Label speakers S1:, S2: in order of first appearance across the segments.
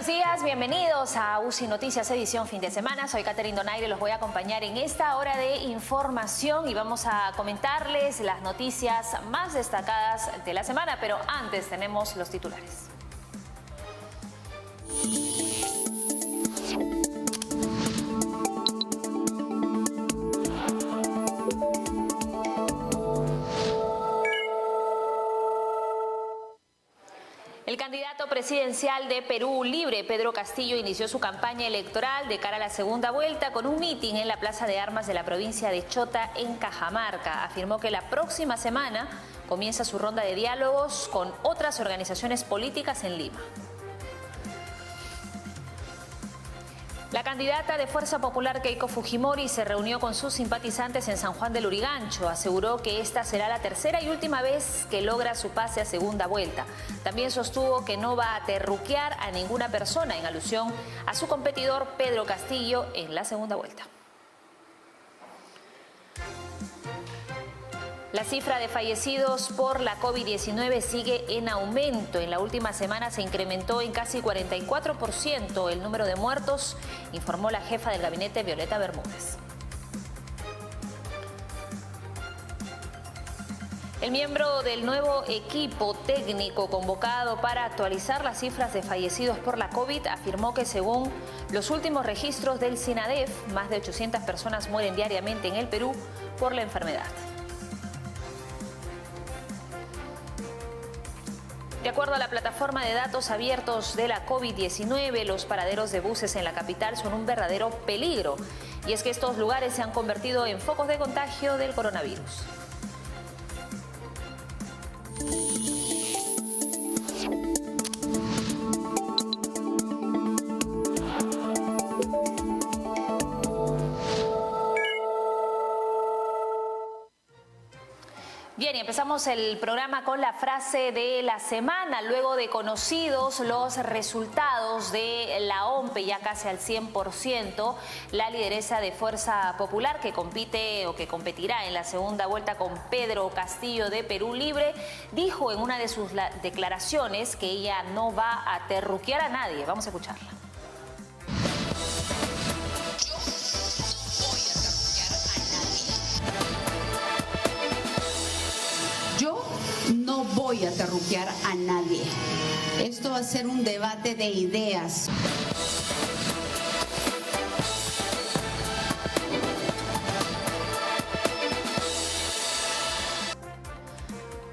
S1: días, bienvenidos a UCI Noticias edición fin de semana. Soy Catherine Donaire, los voy a acompañar en esta hora de información y vamos a comentarles las noticias más destacadas de la semana, pero antes tenemos los titulares. El candidato presidencial de Perú Libre, Pedro Castillo, inició su campaña electoral de cara a la segunda vuelta con un mitin en la Plaza de Armas de la provincia de Chota, en Cajamarca. Afirmó que la próxima semana comienza su ronda de diálogos con otras organizaciones políticas en Lima. La candidata de Fuerza Popular Keiko Fujimori se reunió con sus simpatizantes en San Juan del Lurigancho. Aseguró que esta será la tercera y última vez que logra su pase a segunda vuelta. También sostuvo que no va a terruquear a ninguna persona en alusión a su competidor Pedro Castillo en la segunda vuelta. La cifra de fallecidos por la COVID-19 sigue en aumento. En la última semana se incrementó en casi 44% el número de muertos, informó la jefa del gabinete, Violeta Bermúdez. El miembro del nuevo equipo técnico convocado para actualizar las cifras de fallecidos por la COVID afirmó que según los últimos registros del SINADEF, más de 800 personas mueren diariamente en el Perú por la enfermedad. De acuerdo a la plataforma de datos abiertos de la COVID-19, los paraderos de buses en la capital son un verdadero peligro. Y es que estos lugares se han convertido en focos de contagio del coronavirus. Bien, y empezamos el programa con la frase de la semana. Luego de conocidos los resultados de la OMPE, ya casi al 100%, la lideresa de Fuerza Popular, que compite o que competirá en la segunda vuelta con Pedro Castillo de Perú Libre, dijo en una de sus declaraciones que ella no va a terruquear a nadie. Vamos a escucharla.
S2: No voy a terruquear a nadie. Esto va a ser un debate de ideas.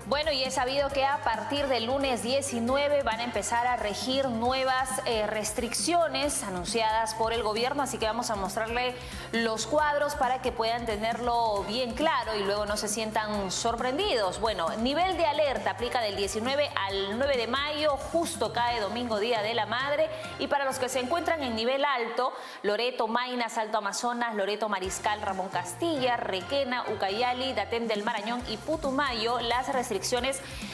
S1: Bueno, y es sabido que a partir del lunes 19 van a empezar a regir nuevas restricciones anunciadas por el gobierno, así que vamos a mostrarle los cuadros para que puedan tenerlo bien claro y luego no se sientan sorprendidos. Bueno, nivel de alerta aplica del 19 al 9 de mayo, justo cae domingo, Día de la Madre, y para los que se encuentran en nivel alto, Loreto, Maynas, Alto Amazonas, Loreto, Mariscal, Ramón Castilla, Requena, Ucayali, Datem del Marañón y Putumayo, las restricciones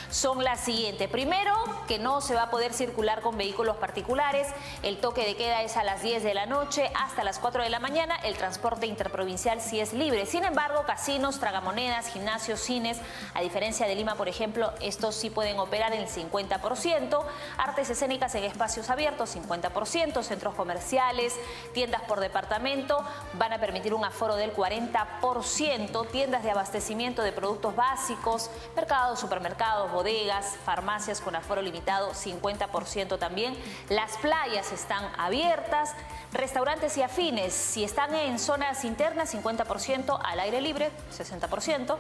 S1: son las siguientes. Primero, que no se va a poder circular con vehículos particulares. El toque de queda es a las 10 de la noche hasta las 4 de la mañana. El transporte interprovincial sí es libre. Sin embargo, casinos, tragamonedas, gimnasios, cines, a diferencia de Lima, por ejemplo, estos sí pueden operar en el 50%. Artes escénicas en espacios abiertos, 50%. Centros comerciales, tiendas por departamento van a permitir un aforo del 40%. Tiendas de abastecimiento de productos básicos, mercados, supermercados, bodegas, farmacias con aforo limitado, 50% también. Las playas están abiertas, restaurantes y afines, si están en zonas internas, 50%, al aire libre, 60%.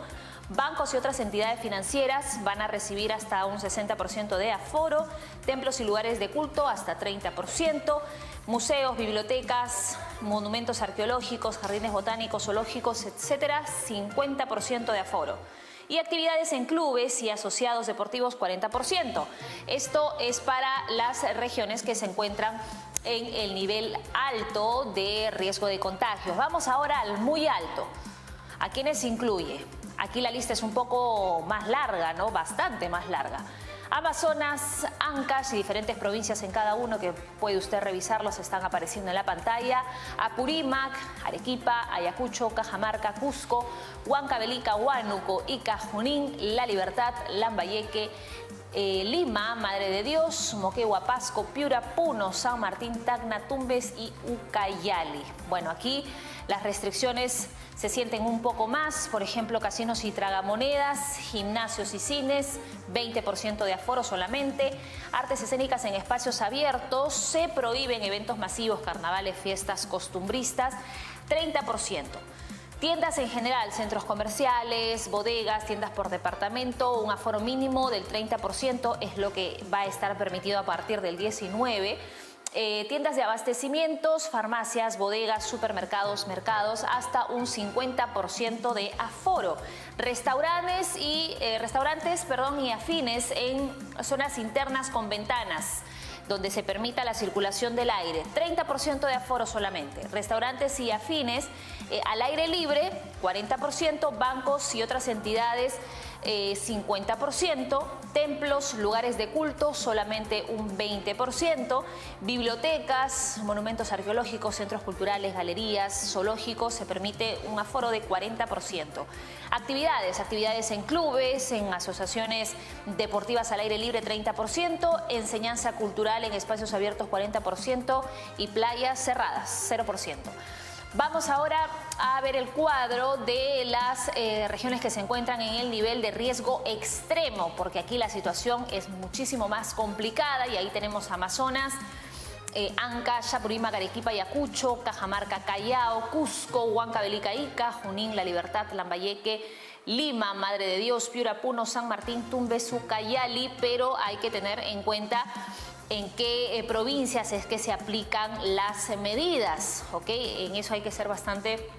S1: Bancos y otras entidades financieras van a recibir hasta un 60% de aforo, templos y lugares de culto hasta 30%, museos, bibliotecas, monumentos arqueológicos, jardines botánicos, zoológicos, etcétera, 50% de aforo. Y actividades en clubes y asociados deportivos, 40%. Esto es para las regiones que se encuentran en el nivel alto de riesgo de contagios. Vamos ahora al muy alto. ¿A quiénes incluye? Aquí la lista es un poco más larga, ¿no? Bastante más larga. Amazonas, Ancash y diferentes provincias en cada uno, que puede usted revisarlos, están apareciendo en la pantalla. Apurímac, Arequipa, Ayacucho, Cajamarca, Cusco, Huancavelica, Huánuco, Ica, Junín, La Libertad, Lambayeque, Lima, Madre de Dios, Moquegua, Pasco, Piura, Puno, San Martín, Tacna, Tumbes y Ucayali. Bueno, aquí las restricciones se sienten un poco más, por ejemplo, casinos y tragamonedas, gimnasios y cines, 20% de aforo solamente, artes escénicas en espacios abiertos, se prohíben eventos masivos, carnavales, fiestas costumbristas, 30%. Tiendas en general, centros comerciales, bodegas, tiendas por departamento, un aforo mínimo del 30% es lo que va a estar permitido a partir del 19. Tiendas de abastecimientos, farmacias, bodegas, supermercados, mercados, hasta un 50% de aforo. Restaurantes y afines en zonas internas con ventanas, donde se permita la circulación del aire, 30% de aforo solamente. Restaurantes y afines al aire libre, 40%, bancos y otras entidades, 50%, templos, lugares de culto, solamente un 20%, bibliotecas, monumentos arqueológicos, centros culturales, galerías, zoológicos, se permite un aforo de 40%. Actividades en clubes, en asociaciones deportivas al aire libre, 30%, enseñanza cultural en espacios abiertos, 40% y playas cerradas, 0%. Vamos ahora a ver el cuadro de las regiones que se encuentran en el nivel de riesgo extremo, porque aquí la situación es muchísimo más complicada y ahí tenemos Amazonas, Anca, Yapurímac, Arequipa, Ayacucho, Cajamarca, Callao, Cusco, Huancavelica, Ica, Junín, La Libertad, Lambayeque, Lima, Madre de Dios, Piura, Puno, San Martín, Tumbes, Ucayali, pero hay que tener en cuenta en qué provincias es que se aplican las medidas, ¿ok? En eso hay que ser bastante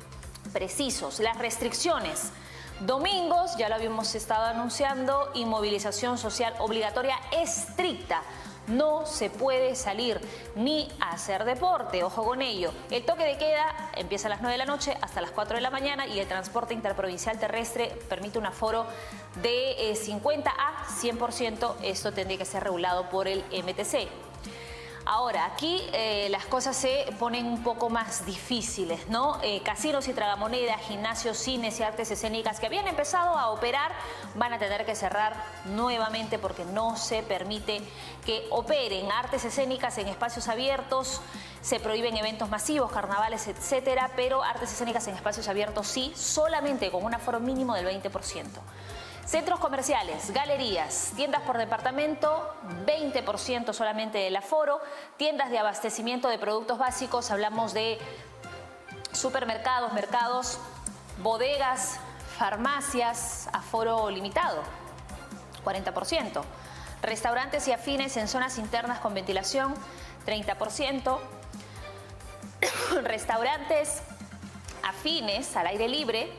S1: precisos. Las restricciones. Domingos, ya lo habíamos estado anunciando, inmovilización social obligatoria estricta. No se puede salir ni hacer deporte, ojo con ello. El toque de queda empieza a las 9 de la noche hasta las 4 de la mañana y el transporte interprovincial terrestre permite un aforo de 50 a 100%. Esto tendría que ser regulado por el MTC. Ahora, aquí las cosas se ponen un poco más difíciles, ¿no? Casinos y tragamonedas, gimnasios, cines y artes escénicas que habían empezado a operar van a tener que cerrar nuevamente porque no se permite que operen. Artes escénicas en espacios abiertos, se prohíben eventos masivos, carnavales, etcétera, pero artes escénicas en espacios abiertos sí, solamente con un aforo mínimo del 20%. Centros comerciales, galerías, tiendas por departamento, 20% solamente del aforo. Tiendas de abastecimiento de productos básicos, hablamos de supermercados, mercados, bodegas, farmacias, aforo limitado, 40%. Restaurantes y afines en zonas internas con ventilación, 30%. Restaurantes afines al aire libre,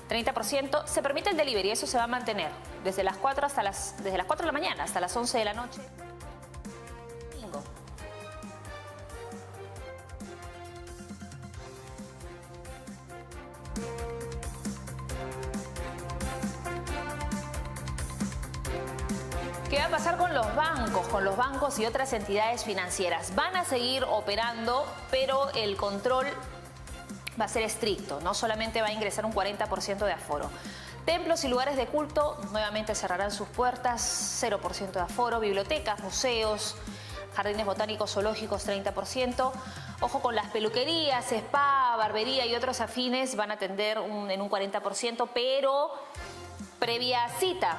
S1: 30%, se permite el delivery, eso se va a mantener desde las 4 desde las 4 de la mañana hasta las 11 de la noche. Domingo. ¿Qué va a pasar con los bancos? Con los bancos y otras entidades financieras. Van a seguir operando, pero el control va a ser estricto, no solamente va a ingresar un 40% de aforo. Templos y lugares de culto nuevamente cerrarán sus puertas, 0% de aforo. Bibliotecas, museos, jardines botánicos, zoológicos, 30%. Ojo con las peluquerías, spa, barbería y otros afines van a atender en un 40%, pero previa cita.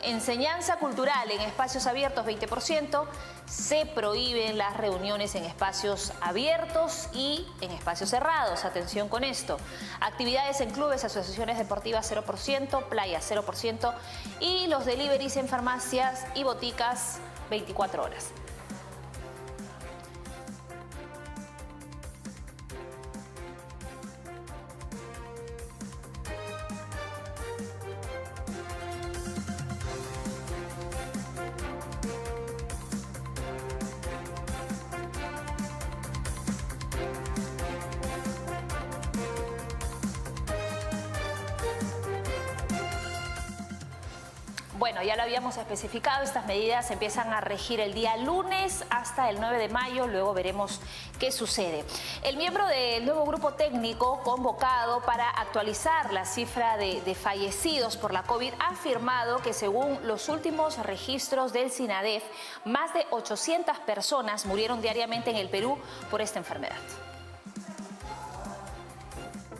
S1: Enseñanza cultural en espacios abiertos, 20%. Se prohíben las reuniones en espacios abiertos y en espacios cerrados. Atención con esto. Actividades en clubes, asociaciones deportivas, 0%. Playas, 0%. Y los deliveries en farmacias y boticas, 24 horas. Bueno, ya lo habíamos especificado, estas medidas empiezan a regir el día lunes hasta el 9 de mayo, luego veremos qué qué sucede. El miembro del nuevo grupo técnico convocado para actualizar la cifra de fallecidos por la COVID ha afirmado que según los últimos registros del SINADEF, más de 800 personas murieron diariamente en el Perú por esta enfermedad.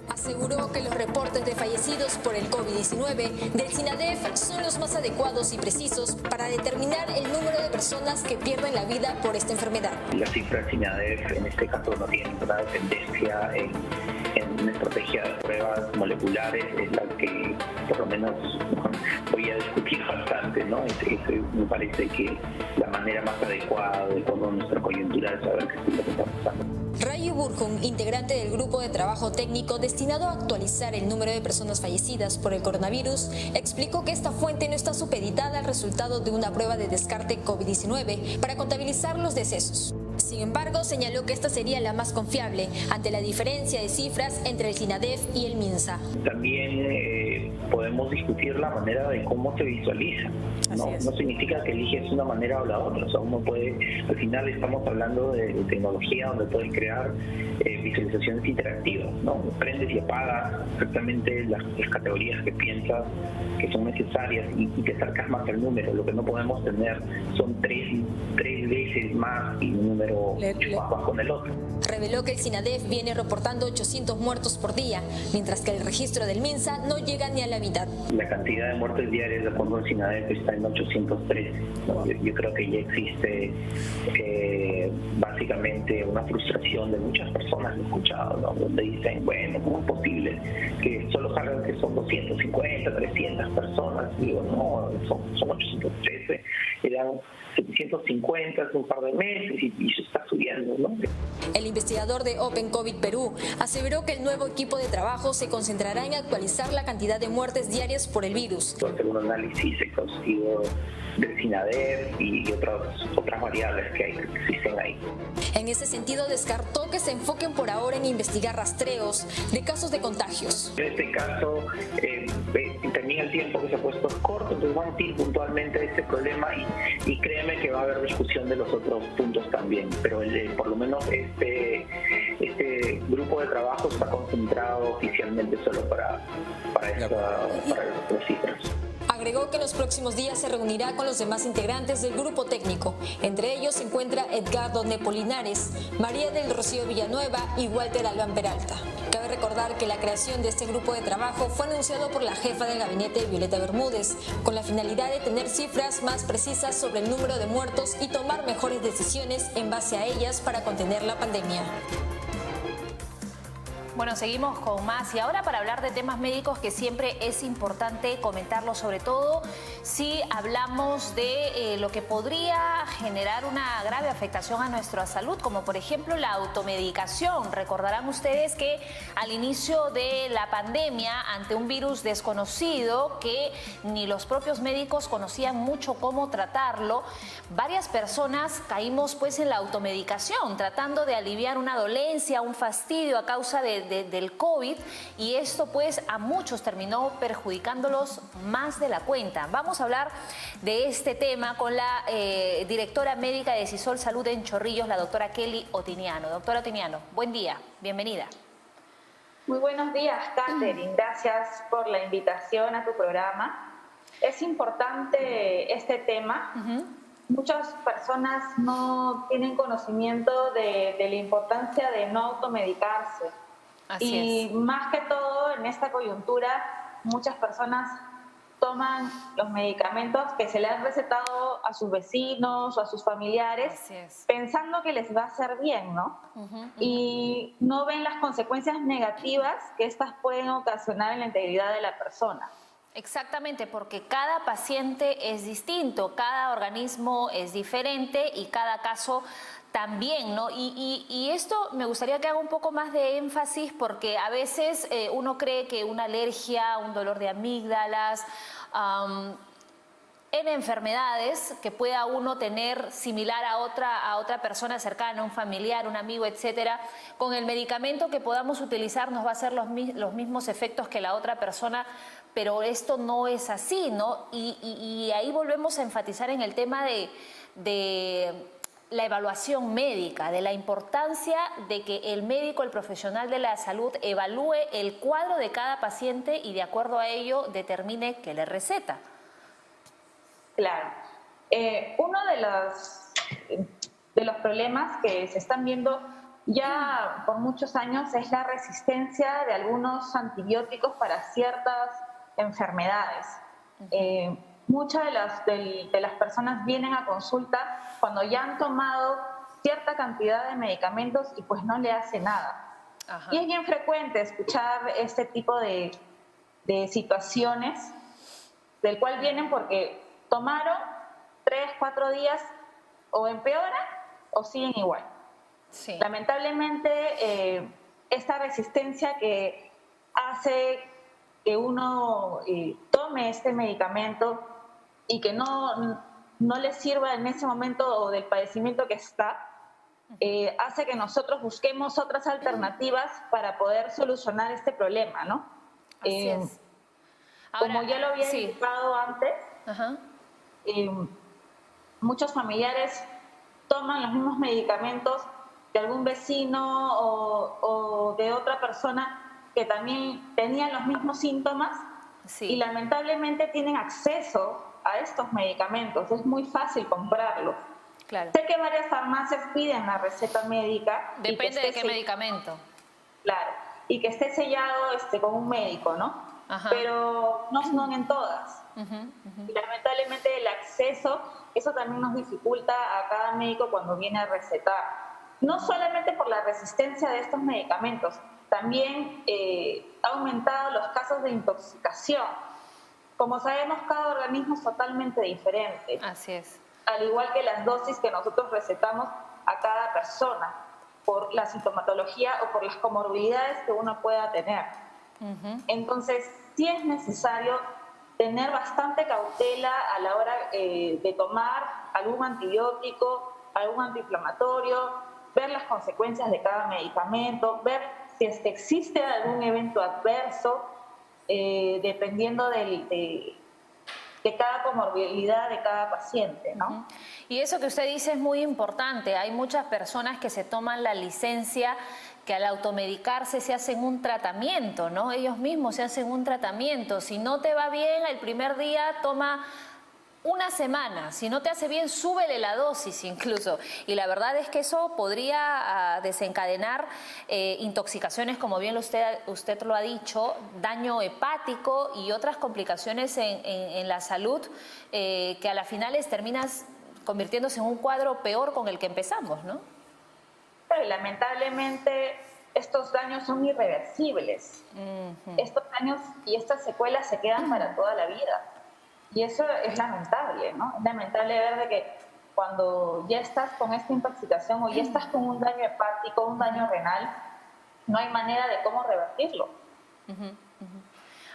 S3: Aseguró que los reportes de fallecidos por el COVID-19 del SINADEF son los más adecuados y precisos para determinar el número de personas que pierden la vida por esta enfermedad.
S4: La cifra del SINADEF en este caso no tiene una dependencia en una estrategia de pruebas moleculares, es la que por lo menos voy a discutir bastante, ¿no? Me parece que la manera más adecuada de acuerdo a nuestra coyuntura es saber qué es lo que está pasando.
S3: Rayo Burjun, integrante del grupo de trabajo técnico destinado a actualizar el número de personas fallecidas por el coronavirus, explicó que esta fuente no está supeditada al resultado de una prueba de descarte COVID-19 para contabilizar los decesos. Sin embargo, señaló que esta sería la más confiable ante la diferencia de cifras entre el SINADEF y el MINSA.
S4: También podemos discutir la manera de cómo se visualiza. No significa que eliges una manera o la otra. O sea, uno puede, al final estamos hablando de tecnología donde puedes crear visualizaciones interactivas, ¿no? Prendes y apagas exactamente las categorías que piensas que son necesarias y te acercas más al número. Lo que no podemos tener son tres veces más y un número mucho más bajo en el otro.
S3: Reveló que el SINADEF viene reportando 800 muertos por día, mientras que el registro del MINSA no llega ni a la mitad.
S4: La cantidad de muertes diarias de acuerdo al SINADEF está en 813. ¿No? Yo creo que ya existe básicamente una frustración de muchas personas, lo he escuchado, ¿no? Donde dicen, bueno, ¿cómo es posible que solo salgan que son 250, 300 personas? Digo, no, son 813, eran 750 hace un par de meses y se está subiendo, ¿no?
S3: El investigador de Open COVID Perú aseveró que el nuevo equipo de trabajo se concentrará en actualizar la cantidad de muertes diarias por el virus.
S4: Hacer un análisis exhaustivo del SINADEF y otras variables que existen ahí.
S3: En ese sentido, descartó que se enfoquen por ahora en investigar rastreos de casos de contagios.
S4: En este caso, también el tiempo que se ha puesto es corto, entonces vamos a ir puntualmente a este problema y créeme que va a haber discusión de los otros puntos también, pero por lo menos este grupo de trabajo está concentrado oficialmente solo para estas cifras.
S3: Agregó que en los próximos días se reunirá con los demás integrantes del grupo técnico. Entre ellos se encuentra Edgardo Nepolinares, María del Rocío Villanueva y Walter Albán Peralta. Cabe recordar que la creación de este grupo de trabajo fue anunciado por la jefa del gabinete, Violeta Bermúdez, con la finalidad de tener cifras más precisas sobre el número de muertos y tomar mejores decisiones en base a ellas para contener la pandemia.
S1: Bueno, seguimos con más y ahora para hablar de temas médicos que siempre es importante comentarlo, sobre todo si hablamos de lo que podría generar una grave afectación a nuestra salud, como por ejemplo la automedicación. Recordarán ustedes que al inicio de la pandemia, ante un virus desconocido que ni los propios médicos conocían mucho cómo tratarlo, varias personas caímos pues en la automedicación, tratando de aliviar una dolencia, un fastidio a causa del COVID, y esto pues a muchos terminó perjudicándolos más de la cuenta. Vamos a hablar de este tema con la directora médica de Sisol Salud en Chorrillos, la doctora Kelly Otiniano. Doctora Otiniano, buen día, bienvenida.
S5: Muy buenos días, Catherine. Gracias por la invitación a tu programa. Es importante este tema. Muchas personas no tienen conocimiento de la importancia de no automedicarse.
S1: Así
S5: es. Más que todo en esta coyuntura, muchas personas toman los medicamentos que se les han recetado a sus vecinos o a sus familiares, pensando que les va a hacer bien, ¿no? Y no ven las consecuencias negativas que estas pueden ocasionar en la integridad de la persona.
S1: Exactamente, porque cada paciente es distinto, cada organismo es diferente y cada caso también, ¿no? Y esto me gustaría que haga un poco más de énfasis, porque a veces uno cree que una alergia, un dolor de amígdalas, en enfermedades que pueda uno tener similar a otra persona cercana, un familiar, un amigo, etcétera, con el medicamento que podamos utilizar nos va a hacer los mismos efectos que la otra persona, pero esto no es así, ¿no? Y ahí volvemos a enfatizar en el tema de la evaluación médica, de la importancia de que el médico, el profesional de la salud, evalúe el cuadro de cada paciente y de acuerdo a ello determine qué le receta.
S5: Claro. Uno de los problemas que se están viendo ya por muchos años es la resistencia de algunos antibióticos para ciertas enfermedades. Muchas de las personas vienen a consulta cuando ya han tomado cierta cantidad de medicamentos y pues no le hace nada. Ajá. Y es bien frecuente escuchar este tipo de situaciones del cual vienen porque tomaron 3, 4 días o empeoran o siguen igual. Sí. Lamentablemente esta resistencia que hace que uno tome este medicamento y que no le sirva en ese momento o del padecimiento que está, hace que nosotros busquemos otras alternativas para poder solucionar este problema, ¿no?
S1: Así es.
S5: Ahora, como ya lo había indicado antes, muchos familiares toman los mismos medicamentos de algún vecino o de otra persona que también tenían los mismos síntomas y lamentablemente tienen acceso a estos medicamentos. Es muy fácil comprarlos. Claro. Sé que varias farmacias piden la receta médica.
S1: Depende de qué medicamento.
S5: Claro, y que esté sellado con un médico, ¿no? Ajá. Pero no son en todas. Y lamentablemente el acceso, eso también nos dificulta a cada médico cuando viene a recetar. No solamente por la resistencia de estos medicamentos, también ha aumentado los casos de intoxicación. Como sabemos, cada organismo es totalmente diferente.
S1: Así es.
S5: Al igual que las dosis que nosotros recetamos a cada persona, por la sintomatología o por las comorbilidades que uno pueda tener. Entonces, sí es necesario tener bastante cautela a la hora de tomar algún antibiótico, algún antiinflamatorio, ver las consecuencias de cada medicamento, ver si existe algún evento adverso, dependiendo de cada comorbilidad de cada paciente, ¿no?
S1: Y eso que usted dice es muy importante. Hay muchas personas que se toman la licencia, que al automedicarse se hacen un tratamiento, ¿no? Ellos mismos se hacen un tratamiento. Si no te va bien, el primer día toma una semana. Si no te hace bien, súbele la dosis incluso. Y la verdad es que eso podría desencadenar intoxicaciones, como bien usted lo ha dicho, daño hepático y otras complicaciones en la salud que a la finales terminas convirtiéndose en un cuadro peor con el que empezamos, ¿no?
S5: Pero lamentablemente estos daños son irreversibles. Estos daños y estas secuelas se quedan para toda la vida. Y eso es lamentable, ¿no? Es lamentable ver de que cuando ya estás con esta intoxicación o ya estás con un daño hepático, un daño renal, no hay manera de cómo revertirlo.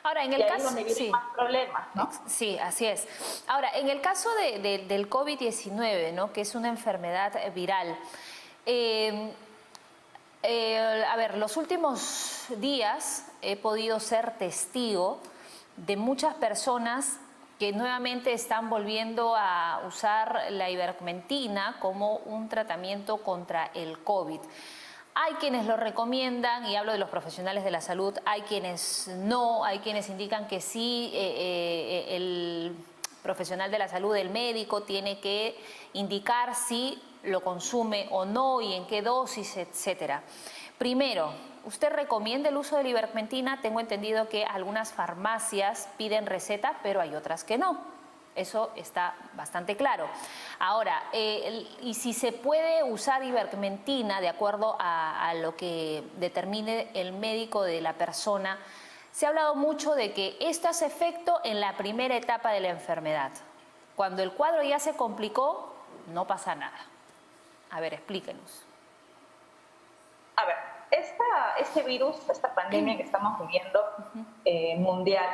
S1: Ahora, en el caso,
S5: ahí es donde vienen más problemas, ¿no?
S1: Sí, así es. Ahora, en el caso del COVID-19, ¿no? Que es una enfermedad viral, a ver, los últimos días he podido ser testigo de muchas personas que nuevamente están volviendo a usar la ivermectina como un tratamiento contra el COVID. Hay quienes lo recomiendan, y hablo de los profesionales de la salud, hay quienes no, hay quienes indican que sí, el profesional de la salud, el médico, tiene que indicar si lo consume o no y en qué dosis, etcétera. Primero, ¿usted recomienda el uso de la ivermectina? Tengo entendido que algunas farmacias piden receta, pero hay otras que no. Eso está bastante claro. Ahora, y si se puede usar ivermectina de acuerdo a lo que determine el médico de la persona, se ha hablado mucho de que esto hace efecto en la primera etapa de la enfermedad. Cuando el cuadro ya se complicó, no pasa nada. A ver, explíquenos.
S5: A ver, este virus, esta pandemia que estamos viviendo mundial,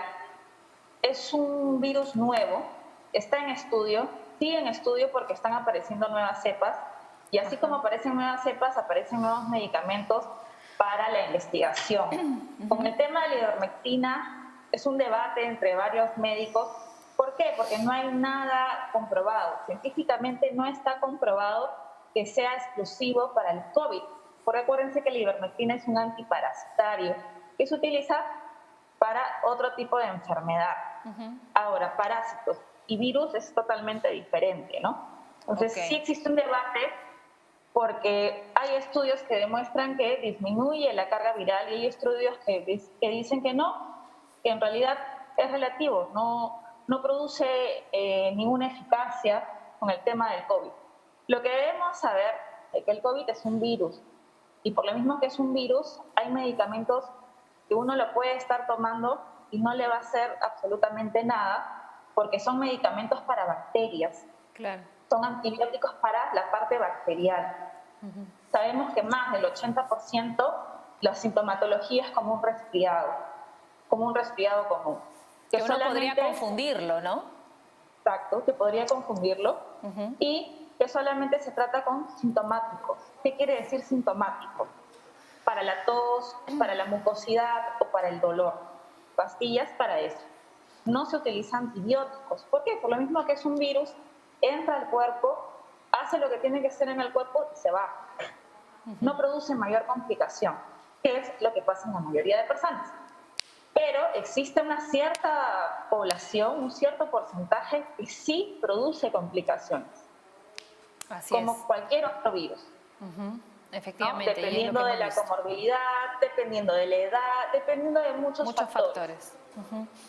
S5: es un virus nuevo, está en estudio, sigue en estudio porque están apareciendo nuevas cepas, y así como aparecen nuevas cepas, aparecen nuevos medicamentos para la investigación. Con el tema de la ivermectina, es un debate entre varios médicos. ¿Por qué? Porque no hay nada comprobado. Científicamente no está comprobado que sea exclusivo para el COVID. Porque acuérdense que la ivermectina es un antiparasitario que se utiliza para otro tipo de enfermedad. Ahora, parásitos y virus es totalmente diferente, ¿no? Entonces, sí existe un debate porque hay estudios que demuestran que disminuye la carga viral y hay estudios que dicen que no, que en realidad es relativo, no produce ninguna eficacia con el tema del COVID. Lo que debemos saber es que el COVID es un virus y por lo mismo que es un virus, hay medicamentos que uno lo puede estar tomando y no le va a hacer absolutamente nada porque son medicamentos para bacterias.
S1: Claro.
S5: Son antibióticos para la parte bacterial. Sabemos que más del 80% la sintomatología es como un resfriado común.
S1: Que uno podría confundirlo, ¿no?
S5: Exacto, que podría confundirlo. Y que solamente se trata con sintomáticos. ¿Qué quiere decir sintomático? Para la tos, para la mucosidad o para el dolor. Pastillas para eso. No se utilizan antibióticos. ¿Por qué? Por lo mismo que es un virus, entra al cuerpo, hace lo que tiene que hacer en el cuerpo y se va. No produce mayor complicación, que es lo que pasa en la mayoría de personas. Pero existe una cierta población, un cierto porcentaje que sí produce complicaciones.
S1: Así
S5: como
S1: es.
S5: Cualquier otro virus.
S1: Efectivamente.
S5: ¿No? Dependiendo de la comorbilidad, dependiendo de la edad, dependiendo de muchos factores.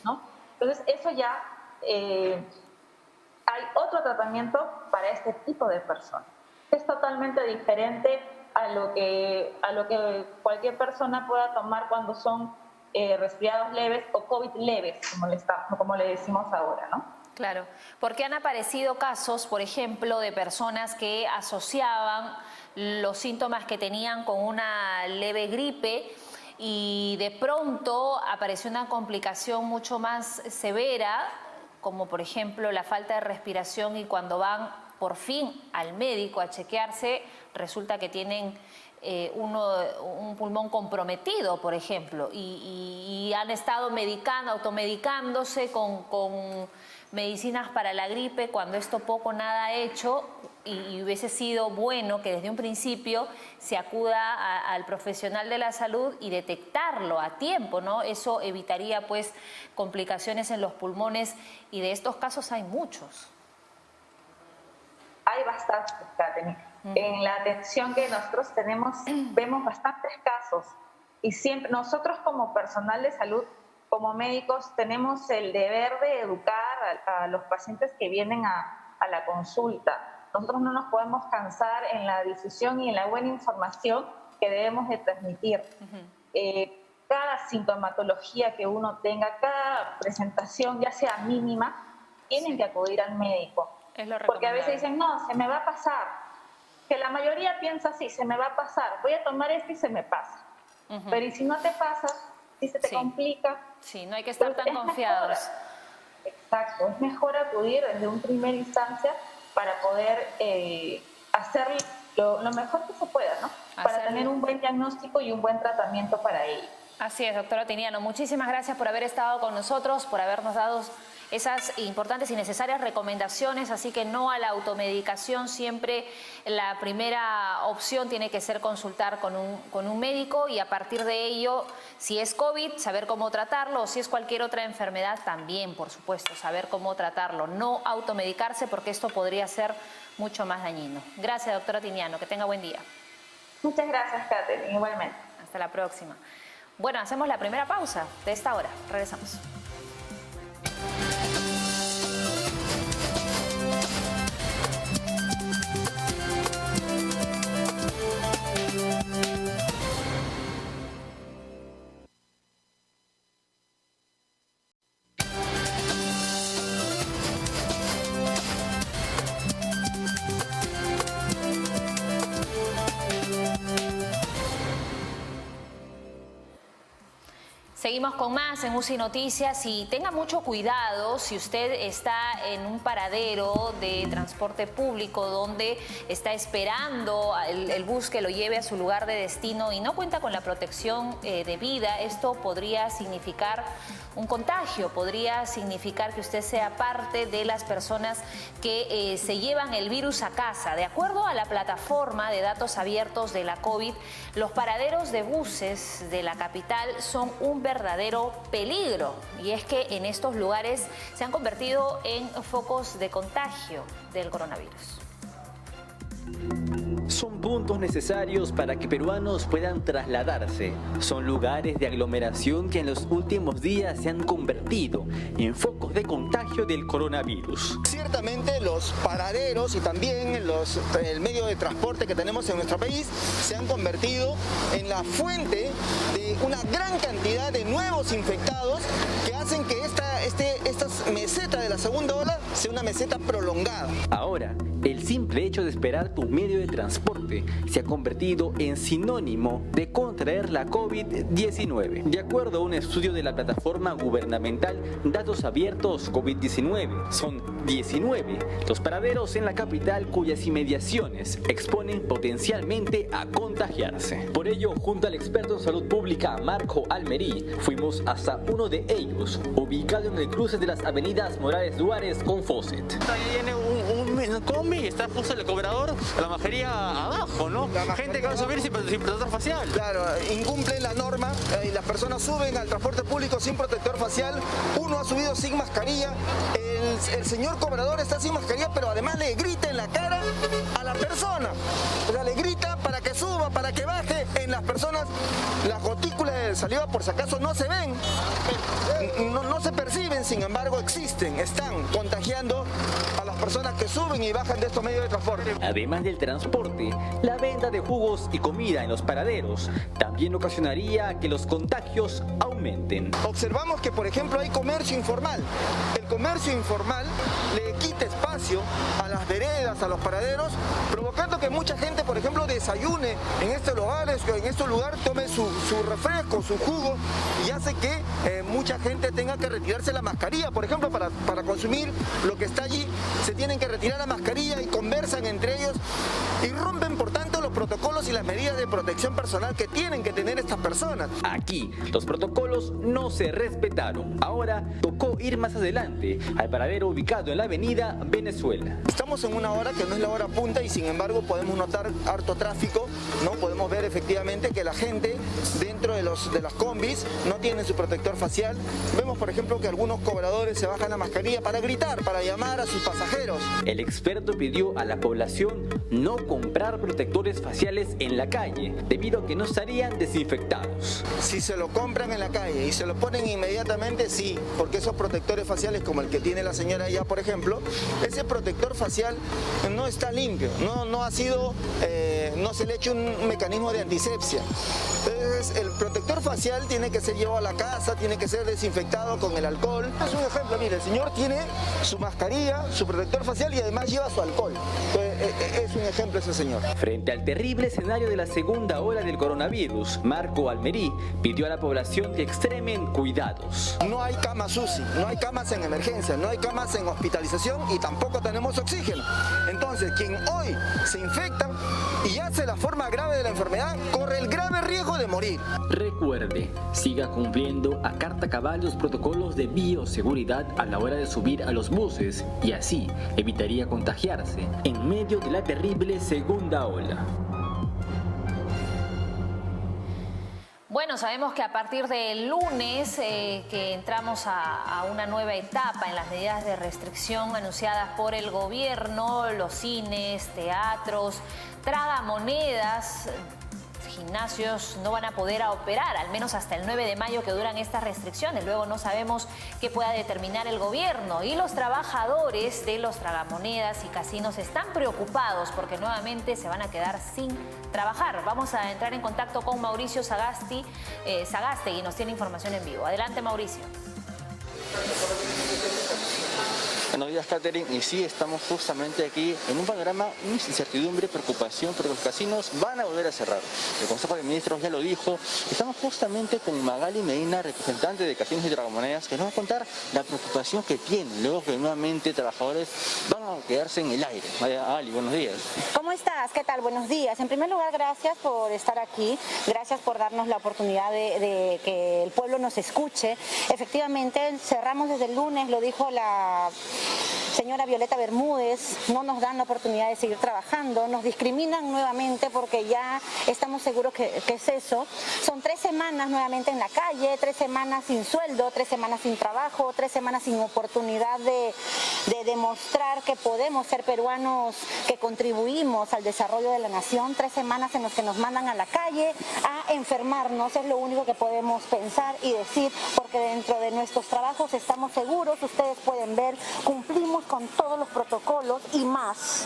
S5: ¿No? Entonces, eso ya hay otro tratamiento para este tipo de personas. Es totalmente diferente a lo que cualquier persona pueda tomar cuando son resfriados leves o COVID leves, como le decimos ahora, ¿no?
S1: Claro, porque han aparecido casos, por ejemplo, de personas que asociaban los síntomas que tenían con una leve gripe y de pronto apareció una complicación mucho más severa, como por ejemplo la falta de respiración, y cuando van por fin al médico a chequearse, resulta que tienen un pulmón comprometido, por ejemplo, y han estado automedicándose con medicinas para la gripe, cuando esto poco nada ha hecho, y hubiese sido bueno que desde un principio se acuda al profesional de la salud y detectarlo a tiempo, ¿no? Eso evitaría pues complicaciones en los pulmones, y de estos casos hay muchos.
S5: Hay bastantes, Katherine. En la atención que nosotros tenemos, vemos bastantes casos, y siempre nosotros como personal de salud, como médicos, tenemos el deber de educar a los pacientes que vienen a la consulta. Nosotros no nos podemos cansar en la difusión y en la buena información que debemos de transmitir. Cada sintomatología que uno tenga, cada presentación, ya sea mínima, tienen que acudir al médico. Porque a veces dicen, no, se me va a pasar. Que la mayoría piensa así, se me va a pasar, voy a tomar esto y se me pasa. Pero ¿y si no te pasa? Si se te complica.
S1: Sí, no hay que estar tan confiados.
S5: Exacto, es mejor acudir desde una primera instancia para poder hacer lo mejor que se pueda, ¿no? Para tener un buen diagnóstico y un buen tratamiento para ello.
S1: Así es, doctora Tiniano. Muchísimas gracias por haber estado con nosotros, por habernos dado esas importantes y necesarias recomendaciones. Así que no a la automedicación, siempre la primera opción tiene que ser consultar con un médico, y a partir de ello, si es COVID, saber cómo tratarlo, o si es cualquier otra enfermedad también, por supuesto, saber cómo tratarlo. No automedicarse, porque esto podría ser mucho más dañino. Gracias, doctora Tiniano, que tenga buen día.
S5: Muchas gracias, Katherine, igualmente.
S1: Hasta la próxima. Bueno, hacemos la primera pausa de esta hora. Regresamos. Seguimos con más en UCI Noticias, y tenga mucho cuidado si usted está en un paradero de transporte público donde está esperando el bus que lo lleve a su lugar de destino y no cuenta con la protección de vida. Esto podría significar un contagio. Podría significar que usted sea parte de las personas que se llevan el virus a casa. De acuerdo a la plataforma de datos abiertos de la COVID, los paraderos de buses de la capital son un verdadero peligro. Y es que en estos lugares se han convertido en focos de contagio del coronavirus.
S6: Son puntos necesarios para que peruanos puedan trasladarse. Son lugares de aglomeración que en los últimos días se han convertido en focos de contagio del coronavirus.
S7: Ciertamente los paraderos y también el medio de transporte que tenemos en nuestro país se han convertido en la fuente de una gran cantidad de nuevos infectados que hacen que esta meseta de la segunda ola sea una meseta prolongada.
S6: Ahora, el simple hecho de esperar tu medio de transporte se ha convertido en sinónimo de contraer la COVID-19. De acuerdo a un estudio de la plataforma gubernamental Datos Abiertos COVID-19, son 19 los paraderos en la capital cuyas inmediaciones exponen potencialmente a contagiarse. Por ello, junto al experto en salud pública Marco Almerí, fuimos hasta uno de ellos, ubicado en el cruce de las avenidas Morales Duárez con Fawcett.
S8: Ahí viene un combi, está justo el cobrador, la mascarilla abajo, ¿no? Gente que va a subir sin protector facial.
S7: Claro, incumplen la norma y las personas suben al transporte público sin protector facial. Uno ha subido sin mascarilla, el señor cobrador está sin mascarilla, pero además le grita en la cara a la persona. O sea, le grita para que suba, para que baje. En las personas, las gotículas de saliva por si acaso no se ven, no se perciben, sin embargo existen, están contagiando a las personas que suben y bajan de estos medios de transporte.
S6: Además del transporte, la venta de jugos y comida en los paraderos también ocasionaría que los contagios aumenten.
S7: Observamos que, por ejemplo, hay comercio informal. El comercio informal le quita espacio a las veredas, a los paraderos, provocando que mucha gente, por ejemplo, desayune en estos lugares, tome su refresco, su jugo, y hace que mucha gente tenga que retirarse la mascarilla. Por ejemplo, para consumir lo que está allí, se tienen que retirar la mascarilla y conversan entre ellos y rompen, por tanto, los protocolos y las medidas de protección personal que tienen que tener estas personas.
S6: Aquí, los protocolos no se respetaron. Ahora tocó ir más adelante, al paradero ubicado en la avenida Venezuela.
S7: Estamos en una hora que no es la hora punta y sin embargo podemos notar harto tráfico, ¿no? Podemos ver efectivamente que la gente dentro de las combis no tiene su protector facial. Vemos, por ejemplo, que algunos cobradores se bajan la mascarilla para gritar, para llamar a sus pasajeros.
S6: El experto pidió a la población no comprar protectores faciales en la calle, debido a que no estarían desinfectados.
S7: Si se lo compran en la calle y se lo ponen inmediatamente, sí, porque esos protectores faciales, como el que tiene la señora allá, por ejemplo, ese protector facial no está limpio, no ha sido, no se le ha hecho un mecanismo de antisepsia. Entonces, el protector facial tiene que ser llevado a la casa, tiene que ser desinfectado con el alcohol. Es un ejemplo, mire, el señor tiene su mascarilla, su protector facial y además lleva su alcohol. Entonces, es un ejemplo ese señor.
S6: Frente al terrible escenario de la segunda ola del coronavirus, Marco Almerí pidió a la población que extremen cuidados.
S7: No hay camas UCI, no hay camas en emergencia, no hay camas en hospitalización y tampoco tenemos oxígeno. Entonces, quien hoy se infecta y hace la forma grave de la enfermedad, corre el grave riesgo de morir.
S6: Recuerde, siga cumpliendo a carta cabal los protocolos de bioseguridad a la hora de subir a los buses y así evitaría contagiarse en medio de la terrible segunda ola.
S1: Bueno, sabemos que a partir del lunes que entramos a una nueva etapa en las medidas de restricción anunciadas por el gobierno, los cines, teatros, tragamonedas, gimnasios no van a poder operar, al menos hasta el 9 de mayo que duran estas restricciones. Luego no sabemos qué pueda determinar el gobierno. Y los trabajadores de los tragamonedas y casinos están preocupados porque nuevamente se van a quedar sin trabajar. Vamos a entrar en contacto con Mauricio Sagasti, y nos tiene información en vivo. Adelante, Mauricio.
S8: Buenos días, Catherine. Y sí, estamos justamente aquí en un panorama de incertidumbre, preocupación, porque los casinos van a volver a cerrar. El Consejo de Ministros ya lo dijo. Estamos justamente con Magali Medina, representante de Casinos y Tragamonedas, que nos va a contar la preocupación que tienen luego que nuevamente trabajadores van a a quedarse en el aire. Ali, buenos días.
S9: ¿Cómo estás? ¿Qué tal? Buenos días. En primer lugar, gracias por estar aquí, gracias por darnos la oportunidad de que el pueblo nos escuche. Efectivamente, cerramos desde el lunes, lo dijo la señora Violeta Bermúdez, no nos dan la oportunidad de seguir trabajando, nos discriminan nuevamente porque ya estamos seguros que es eso. Son 3 semanas nuevamente en la calle, 3 semanas sin sueldo, 3 semanas sin trabajo, 3 semanas sin oportunidad de demostrar que podemos ser peruanos que contribuimos al desarrollo de la nación, 3 semanas en las que nos mandan a la calle a enfermarnos, es lo único que podemos pensar y decir, porque dentro de nuestros trabajos estamos seguros, ustedes pueden ver, cumplimos con todos los protocolos y más.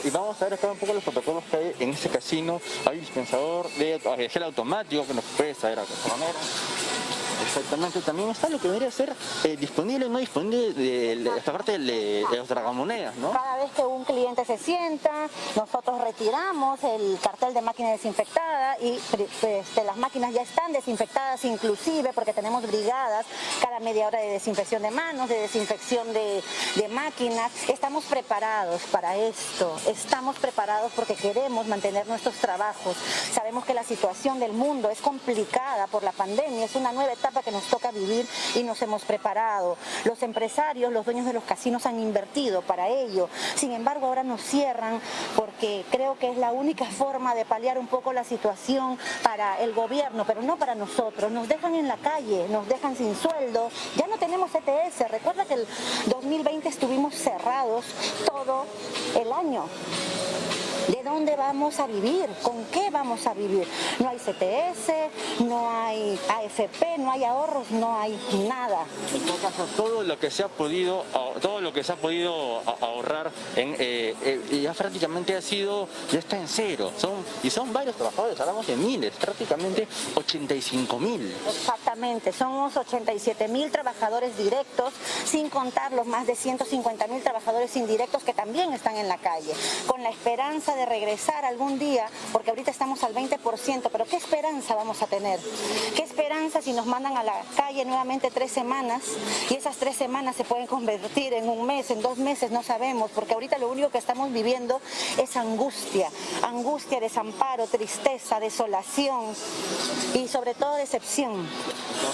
S8: Y vamos a ver acá un poco los protocolos que hay en este casino. Hay dispensador de gel automático que nos puede traer a esta manera. Exactamente, también está lo que debería ser disponible o no disponible de esta parte de los tragamonedas, ¿no?
S9: Cada vez que un cliente se sienta, nosotros retiramos el cartel de máquina desinfectada y las máquinas ya están desinfectadas inclusive porque tenemos brigadas cada media hora de desinfección de manos, de desinfección de máquinas. Estamos preparados para esto, estamos preparados porque queremos mantener nuestros trabajos. Sabemos que la situación del mundo es complicada por la pandemia, es una nueva etapa que nos toca vivir y nos hemos preparado. Los empresarios, los dueños de los casinos han invertido para ello. Sin embargo, ahora nos cierran porque creo que es la única forma de paliar un poco la situación para el gobierno, pero no para nosotros. Nos dejan en la calle, nos dejan sin sueldo. Ya no tenemos ETS. Recuerda que el 2020 estuvimos cerrados todo el año. ¿De dónde vamos a vivir? ¿Con qué vamos a vivir? No hay CTS, no hay AFP, no hay ahorros, no hay nada.
S8: En todo caso, todo lo que se ha podido ahorrar ya prácticamente ya está en cero. Son varios trabajadores, hablamos de miles, prácticamente 85.000.
S9: Exactamente, somos 87.000 trabajadores directos, sin contar los más de 150.000 trabajadores indirectos que también están en la calle, con la esperanza de regresar algún día, porque ahorita estamos al 20%, pero ¿qué esperanza vamos a tener? ¿Qué esperanza si nos mandan a la calle nuevamente 3 semanas y esas 3 semanas se pueden convertir en 1 mes, en 2 meses? No sabemos, porque ahorita lo único que estamos viviendo es angustia, desamparo, tristeza, desolación y sobre todo decepción.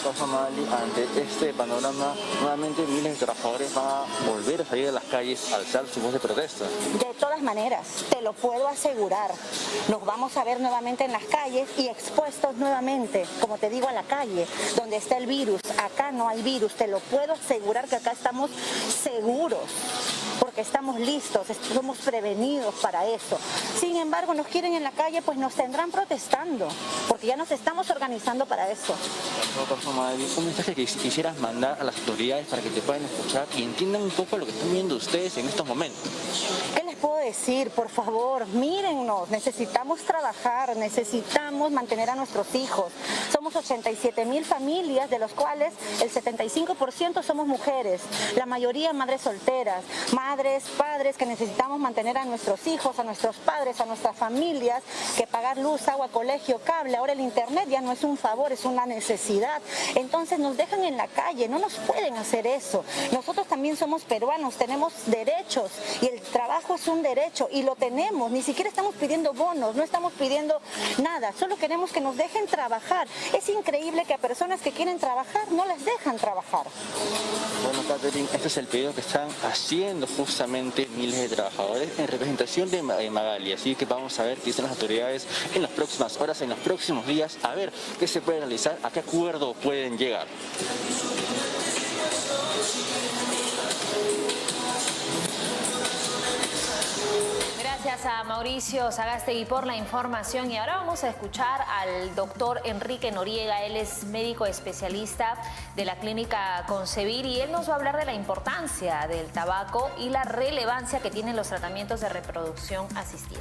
S8: Ante este panorama, nuevamente miles de trabajadores van a volver a salir a las calles a alzar su voz de protesta.
S9: De todas maneras, te lo puedo asegurar, nos vamos a ver nuevamente en las calles y expuestos nuevamente, como te digo, a la calle, donde está el virus. Acá no hay virus, te lo puedo asegurar que acá estamos seguros, porque estamos listos, somos prevenidos para eso. Sin embargo, nos quieren en la calle, pues nos tendrán protestando, porque ya nos estamos organizando para eso.
S8: Un mensaje que quisieras mandar a las autoridades para que te puedan escuchar y entiendan un poco lo que están viendo ustedes en estos momentos.
S9: ¿Qué les puedo decir? Por favor, mírennos, necesitamos trabajar, necesitamos mantener a nuestros hijos. Somos 87.000 familias, de los cuales el 75% somos mujeres, la mayoría madres solteras, madres, padres que necesitamos mantener a nuestros hijos, a nuestros padres, a nuestras familias, que pagar luz, agua, colegio, cable, ahora el internet ya no es un favor, es una necesidad. Entonces nos dejan en la calle, no nos pueden hacer eso. Nosotros también somos peruanos, tenemos derechos y el trabajo es un derecho y lo tenemos, ni siquiera estamos pidiendo bonos, no estamos pidiendo nada, solo queremos que nos dejen trabajar. Es increíble que a personas que quieren trabajar no les dejan trabajar.
S8: Bueno, Catherine, este es el pedido que están haciendo justamente miles de trabajadores en representación de Magali, así que vamos a ver qué dicen las autoridades en las próximas horas, en los próximos días, a ver qué se puede realizar, a qué acuerdo pueden llegar.
S1: Gracias a Mauricio Sagástegui por la información y ahora vamos a escuchar al doctor Enrique Noriega. Él es médico especialista de la clínica Concebir y él nos va a hablar de la importancia del tabaco y la relevancia que tienen los tratamientos de reproducción asistida.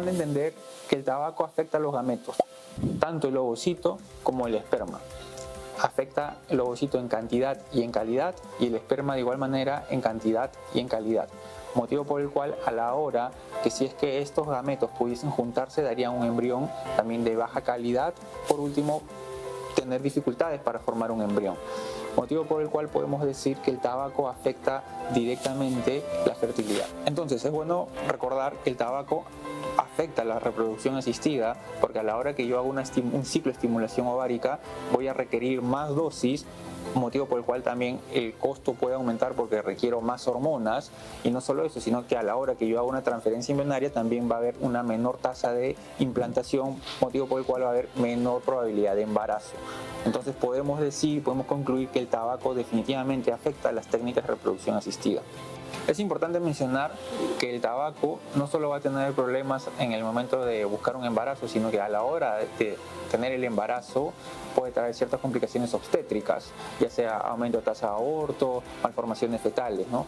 S10: Entender que el tabaco afecta a los gametos, tanto el ovocito como el esperma. afecta el ovocito en cantidad y en calidad, y el esperma de igual manera en cantidad y en calidad. Motivo por el cual a la hora que si es que estos gametos pudiesen juntarse darían un embrión también de baja calidad, por último tener dificultades para formar un embrión. Motivo por el cual podemos decir que el tabaco afecta directamente la fertilidad. Entonces es bueno recordar que el tabaco afecta la reproducción asistida, porque a la hora que yo hago un ciclo de estimulación ovárica voy a requerir más dosis, motivo por el cual también el costo puede aumentar porque requiero más hormonas, y no solo eso, sino que a la hora que yo hago una transferencia embrionaria también va a haber una menor tasa de implantación, motivo por el cual va a haber menor probabilidad de embarazo. Entonces podemos concluir que el tabaco definitivamente afecta a las técnicas de reproducción asistida. Es importante mencionar que el tabaco no solo va a tener problemas en el momento de buscar un embarazo, sino que a la hora de tener el embarazo puede traer ciertas complicaciones obstétricas, ya sea aumento de tasa de aborto, malformaciones fetales, ¿no?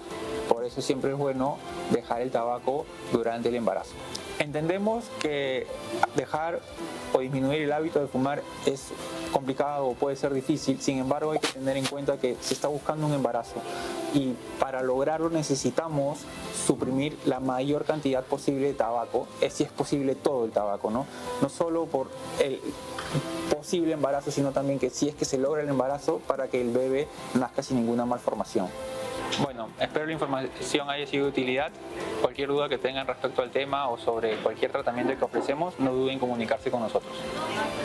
S10: Por eso siempre es bueno dejar el tabaco durante el embarazo. Entendemos que dejar o disminuir el hábito de fumar es complicado o puede ser difícil, sin embargo hay que tener en cuenta que se está buscando un embarazo y para lograrlo necesitamos suprimir la mayor cantidad posible de tabaco, si es posible todo el tabaco, ¿no? No solo por el posible embarazo, sino también que si es que se logra el embarazo para que el bebé nazca sin ninguna malformación. Bueno, espero la información haya sido de utilidad. Cualquier duda que tengan respecto al tema o sobre cualquier tratamiento que ofrecemos, no duden en comunicarse con nosotros.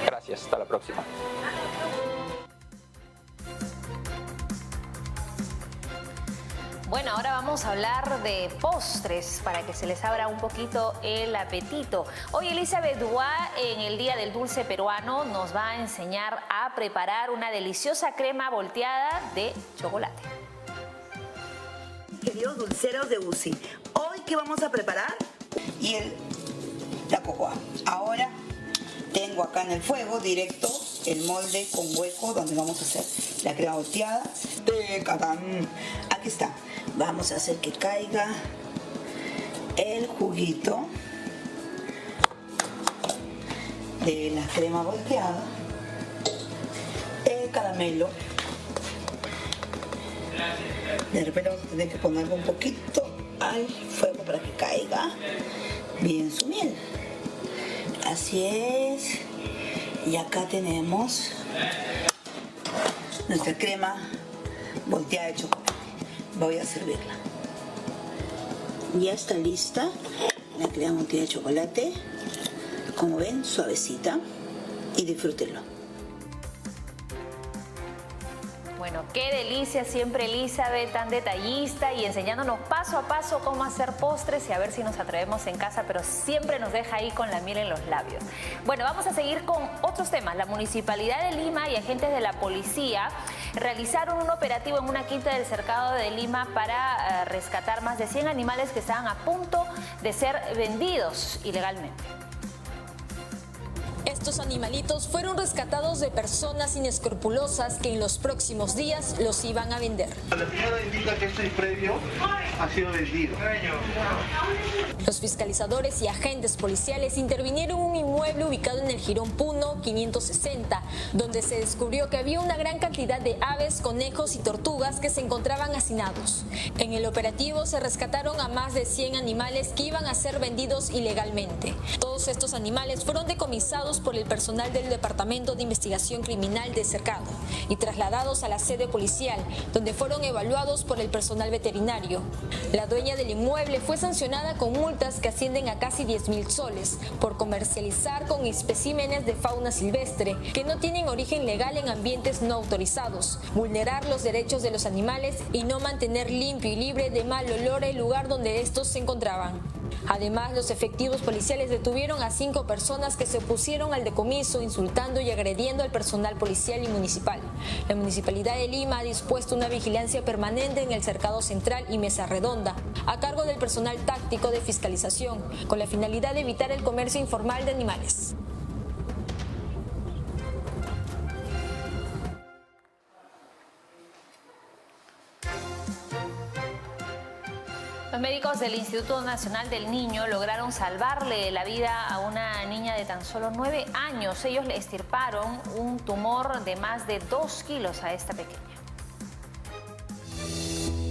S10: Gracias, hasta la próxima.
S1: Bueno, ahora vamos a hablar de postres para que se les abra un poquito el apetito. Hoy Elizabeth Duá, en el Día del Dulce Peruano, nos va a enseñar a preparar una deliciosa crema volteada de chocolate.
S11: Queridos dulceros de UCI, hoy ¿qué vamos a preparar? La cocoa. Ahora tengo acá en el fuego directo el molde con hueco donde vamos a hacer la crema volteada. Aquí está. Vamos a hacer que caiga el juguito de la crema volteada, el caramelo. De repente vamos a tener que ponerlo un poquito al fuego para que caiga bien su miel. Así es. Y acá tenemos nuestra crema volteada de chocolate. Voy a servirla. Ya está lista la crema volteada de chocolate. Como ven, suavecita. Y disfrútenlo.
S1: Bueno, qué delicia siempre Elizabeth, tan detallista y enseñándonos paso a paso cómo hacer postres y a ver si nos atrevemos en casa, pero siempre nos deja ahí con la miel en los labios. Bueno, vamos a seguir con otros temas. La Municipalidad de Lima y agentes de la policía realizaron un operativo en una quinta del Cercado de Lima para rescatar más de 100 animales que estaban a punto de ser vendidos ilegalmente.
S3: Estos animalitos fueron rescatados de personas inescrupulosas que en los próximos días los iban a vender.
S12: La señora indica que este predio ha sido vendido.
S3: Los fiscalizadores y agentes policiales intervinieron en un inmueble ubicado en el Jirón Puno 560, donde se descubrió que había una gran cantidad de aves, conejos y tortugas que se encontraban hacinados. En el operativo se rescataron a más de 100 animales que iban a ser vendidos ilegalmente. Todos estos animales fueron decomisados por el personal del Departamento de Investigación Criminal de Cercado y trasladados a la sede policial, donde fueron evaluados por el personal veterinario. La dueña del inmueble fue sancionada con multas que ascienden a casi 10.000 soles por comercializar con especímenes de fauna silvestre que no tienen origen legal en ambientes no autorizados, vulnerar los derechos de los animales y no mantener limpio y libre de mal olor el lugar donde estos se encontraban. Además, los efectivos policiales detuvieron a 5 personas que se opusieron al decomiso, insultando y agrediendo al personal policial y municipal. La Municipalidad de Lima ha dispuesto una vigilancia permanente en el Cercado Central y Mesa Redonda, a cargo del personal táctico de fiscalización, con la finalidad de evitar el comercio informal de animales.
S1: Los médicos del Instituto Nacional del Niño lograron salvarle la vida a una niña de tan solo 9 años. Ellos le extirparon un tumor de más de 2 kilos a esta pequeña.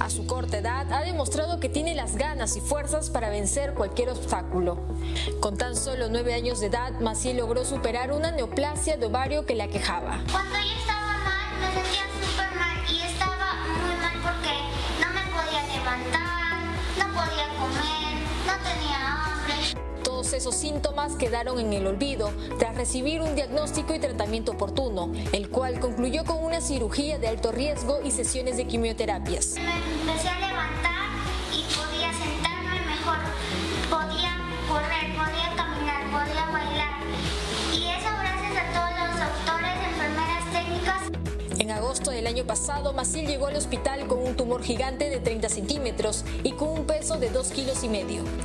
S3: A su corta edad ha demostrado que tiene las ganas y fuerzas para vencer cualquier obstáculo. Con tan solo 9 años de edad, Maciel logró superar una neoplasia de ovario que la aquejaba.
S13: Cuando yo estaba mal, me sentía súper mal y estaba muy mal porque no me podía levantar, no podía comer, no tenía hambre.
S3: Todos esos síntomas quedaron en el olvido tras recibir un diagnóstico y tratamiento oportuno, el cual concluyó con una cirugía de alto riesgo y sesiones de quimioterapias.
S13: Me empecé a levantar y podía sentarme mejor, podía correr, podía caminar, podía bailar. Y eso gracias a todos los doctores, enfermeras técnicas.
S3: En agosto del año pasado, Maciel llegó al hospital con un tumor gigante de 30 centímetros y con un peso de 2,5 kilos,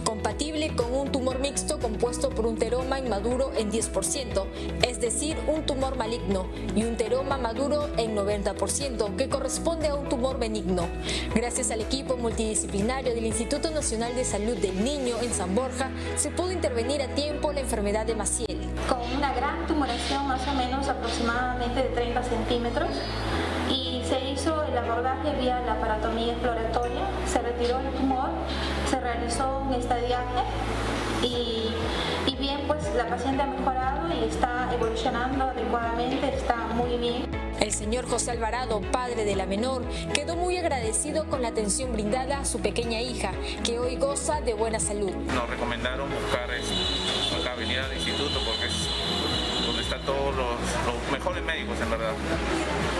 S3: compatible con un tumor mixto compuesto por un teroma inmaduro en 10%, es decir, un tumor maligno, y un teroma maduro en 90%, que corresponde a un tumor benigno. Gracias al equipo multidisciplinario del Instituto Nacional de Salud del Niño en San Borja, se pudo intervenir a tiempo la enfermedad de Maciel.
S14: Con una gran tumoración, más o menos aproximadamente de 30 centímetros, y se hizo el abordaje vía la aparatomía exploratoria, se retiró el tumor, se realizó un estadiaje y bien, pues la paciente ha mejorado y está evolucionando adecuadamente, está muy bien.
S3: El señor José Alvarado, padre de la menor, quedó muy agradecido con la atención brindada a su pequeña hija, que hoy goza de buena salud.
S15: Nos recomendaron buscar acá, venir al instituto, porque es donde están todos los mejores médicos, en verdad.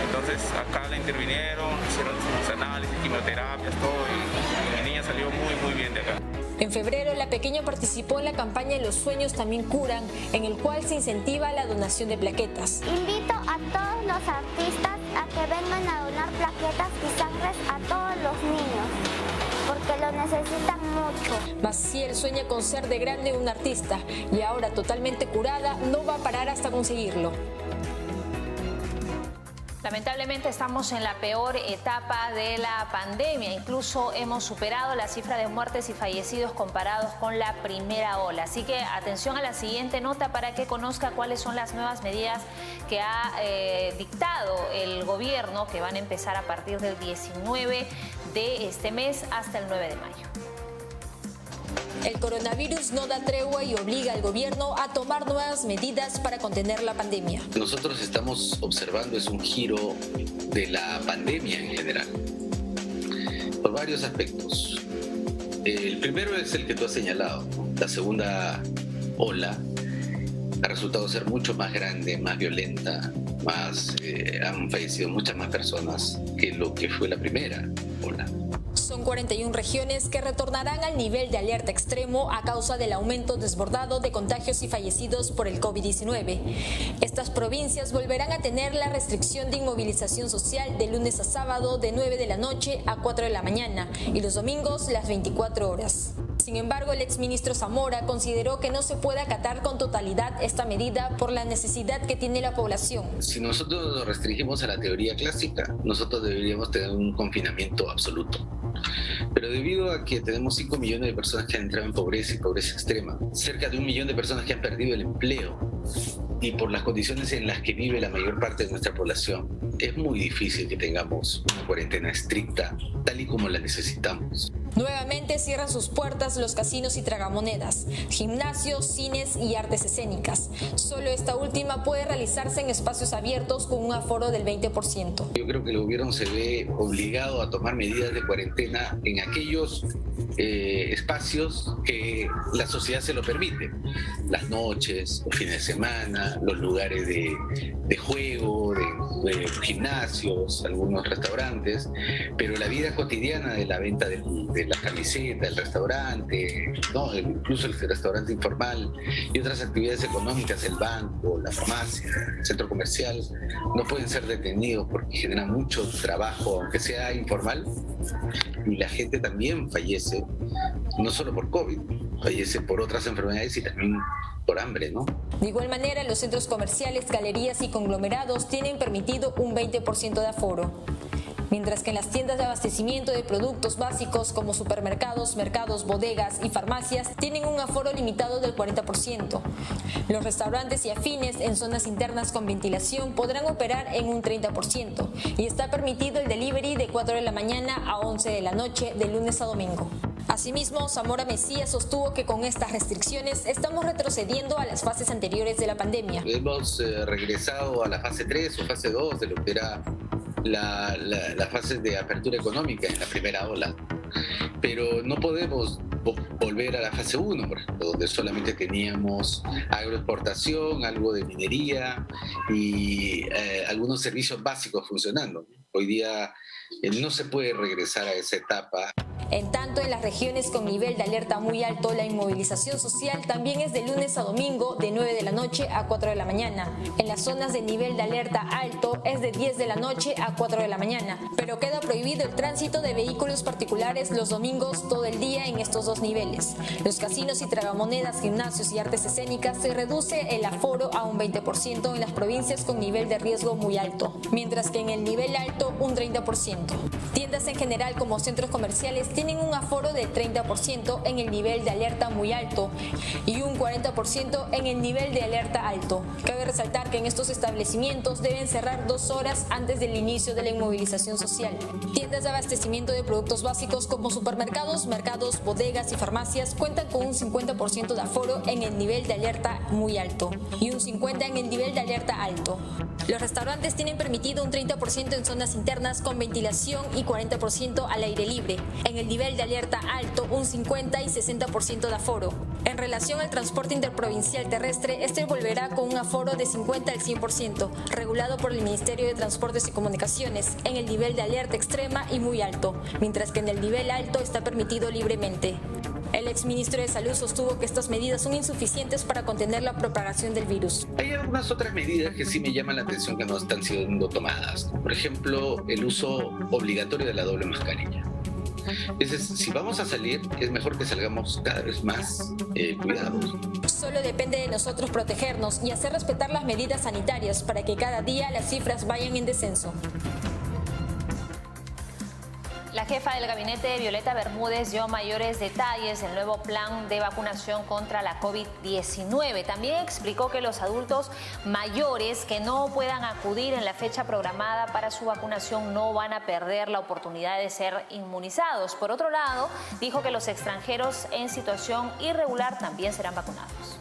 S15: Entonces acá la intervinieron, hicieron sus análisis, quimioterapias, todo, y mi niña salió muy bien de acá.
S3: En febrero, la pequeña participó en la campaña Los Sueños También Curan, en el cual se incentiva la donación de plaquetas.
S13: Invito a todos los artistas a que vengan a donar plaquetas y sangres a todos los niños, porque lo necesitan mucho.
S3: Maciel sueña con ser de grande un artista y ahora totalmente curada no va a parar hasta conseguirlo.
S1: Lamentablemente estamos en la peor etapa de la pandemia. Incluso hemos superado la cifra de muertes y fallecidos comparados con la primera ola. Así que atención a la siguiente nota para que conozca cuáles son las nuevas medidas que ha dictado el gobierno, que van a empezar a partir del 19 de este mes hasta el 9 de mayo.
S3: El coronavirus no da tregua y obliga al gobierno a tomar nuevas medidas para contener la pandemia.
S16: Nosotros estamos observando es un giro de la pandemia en general, por varios aspectos. El primero es el que tú has señalado. La segunda ola ha resultado ser mucho más grande, más violenta, han fallecido muchas más personas que lo que fue la primera ola.
S3: Son 41 regiones que retornarán al nivel de alerta extremo a causa del aumento desbordado de contagios y fallecidos por el COVID-19. Estas provincias volverán a tener la restricción de inmovilización social de lunes a sábado de 9 de la noche a 4 de la mañana y los domingos las 24 horas. Sin embargo, el exministro Zamora consideró que no se puede acatar con totalidad esta medida por la necesidad que tiene la población.
S16: Si nosotros nos restringimos a la teoría clásica, nosotros deberíamos tener un confinamiento absoluto. Pero debido a que tenemos 5 millones de personas que han entrado en pobreza y pobreza extrema, cerca de 1 millón de personas que han perdido el empleo, y por las condiciones en las que vive la mayor parte de nuestra población, es muy difícil que tengamos una cuarentena estricta tal y como la necesitamos.
S3: Nuevamente cierran sus puertas los casinos y tragamonedas, gimnasios, cines y artes escénicas. Solo esta última puede realizarse en espacios abiertos con un aforo del 20%.
S16: Yo creo que el gobierno se ve obligado a tomar medidas de cuarentena en aquellos espacios que la sociedad se lo permite. Las noches, los fines de semana, los lugares de juego, de gimnasios, algunos restaurantes, pero la vida cotidiana de la venta de la camiseta, el restaurante, ¿no? Incluso el restaurante informal y otras actividades económicas, el banco, la farmacia, el centro comercial, no pueden ser detenidos porque generan mucho trabajo, aunque sea informal, y la gente también fallece, no solo por COVID, fallece por otras enfermedades y también por hambre, ¿no?
S3: De igual manera, los centros comerciales, galerías y conglomerados tienen permitido un 20% de aforo. mientras que en las tiendas de abastecimiento de productos básicos como supermercados, mercados, bodegas y farmacias tienen un aforo limitado del 40%. Los restaurantes y afines en zonas internas con ventilación podrán operar en un 30% y está permitido el delivery de 4 de la mañana a 11 de la noche de lunes a domingo. Asimismo, Zamora Mesías sostuvo que con estas restricciones estamos retrocediendo a las fases anteriores de la pandemia.
S16: Hemos regresado a la fase 3 o fase 2 de lo que era la fase de apertura económica en la primera ola. Pero no podemos volver a la fase 1, por ejemplo, donde solamente teníamos agroexportación, algo de minería y algunos servicios básicos funcionando. Hoy día no se puede regresar a esa etapa.
S3: En tanto, en las regiones con nivel de alerta muy alto, la inmovilización social también es de lunes a domingo de 9 de la noche a 4 de la mañana. En las zonas de nivel de alerta alto es de 10 de la noche a 4 de la mañana, pero queda prohibido el tránsito de vehículos particulares los domingos todo el día en estos dos niveles. Los casinos y tragamonedas, gimnasios y artes escénicas se reduce el aforo a un 20% en las provincias con nivel de riesgo muy alto, mientras que en el nivel alto un 30%. Tiendas en general como centros comerciales tienen un aforo del 30% en el nivel de alerta muy alto y un 40% en el nivel de alerta alto. Cabe resaltar que en estos establecimientos deben cerrar 2 horas antes del inicio de la inmovilización social. Tiendas de abastecimiento de productos básicos como supermercados, mercados, bodegas y farmacias cuentan con un 50% de aforo en el nivel de alerta muy alto y un 50% en el nivel de alerta alto. Los restaurantes tienen permitido un 30% en zonas internas con ventilación y 40% al aire libre. En el nivel de alerta alto, un 50 y 60% de aforo. En relación al transporte interprovincial terrestre, este volverá con un aforo de 50 al 100%, regulado por el Ministerio de Transportes y Comunicaciones, en el nivel de alerta extrema y muy alto, mientras que en el nivel alto está permitido libremente. El exministro de Salud sostuvo que estas medidas son insuficientes para contener la propagación del virus.
S16: Hay algunas otras medidas que sí me llaman la atención que no están siendo tomadas. Por ejemplo, el uso obligatorio de la doble mascarilla. Entonces, si vamos a salir, es mejor que salgamos cada vez más cuidados.
S3: Solo depende de nosotros protegernos y hacer respetar las medidas sanitarias para que cada día las cifras vayan en descenso.
S1: La jefa del gabinete, Violeta Bermúdez, dio mayores detalles del nuevo plan de vacunación contra la COVID-19. También explicó que los adultos mayores que no puedan acudir en la fecha programada para su vacunación no van a perder la oportunidad de ser inmunizados. Por otro lado, dijo que los extranjeros en situación irregular también serán vacunados.